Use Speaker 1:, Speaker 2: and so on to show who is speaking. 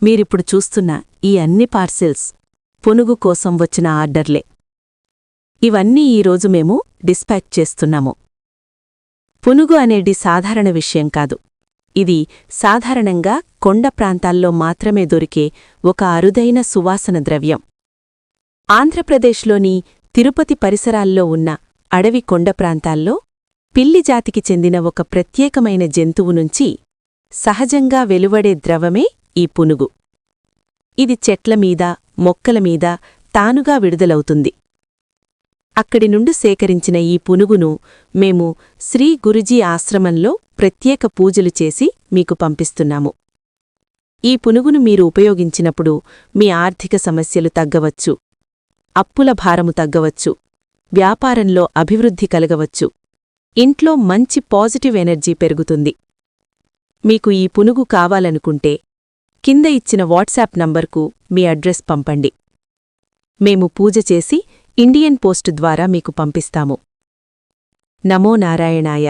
Speaker 1: మీరిప్పుడు చూస్తున్న ఈ అన్ని పార్సిల్స్ పునుగు కోసం వచ్చిన ఆర్డర్లే. ఇవన్నీ ఈరోజు మేము డిస్పాచ్ చేస్తున్నాము. పునుగు అనేది సాధారణ విషయం కాదు. ఇది సాధారణంగా కొండ ప్రాంతాల్లో మాత్రమే దొరికే ఒక అరుదైన సువాసన ద్రవ్యం. ఆంధ్రప్రదేశ్లోని తిరుపతి పరిసరాల్లో ఉన్న అడవి కొండ ప్రాంతాల్లో పిల్లి జాతికి చెందిన ఒక ప్రత్యేకమైన జంతువు నుంచి సహజంగా వెలువడే ద్రవమే ఈ పునుగు. ఇది చెట్లమీద, మొక్కలమీద తానుగా విడుదలవుతుంది. అక్కడి నుండి సేకరించిన ఈ పునుగును మేము శ్రీ గురుజీ ఆశ్రమంలో ప్రత్యేక పూజలు చేసి మీకు పంపిస్తున్నాము. ఈ పునుగును మీరు ఉపయోగించినప్పుడు మీ ఆర్థిక సమస్యలు తగ్గవచ్చు, అప్పుల భారము తగ్గవచ్చు, వ్యాపారంలో అభివృద్ధి కలగవచ్చు, ఇంట్లో మంచి పాజిటివ్ ఎనర్జీ పెరుగుతుంది. మీకు ఈ పునుగు కావాలనుకుంటే కింద ఇచ్చిన వాట్సాప్ నంబర్కు మీ అడ్రస్ పంపండి. మేము పూజ చేసి ఇండియన్ పోస్ట్ ద్వారా మీకు పంపిస్తాము. నమో నారాయణాయ.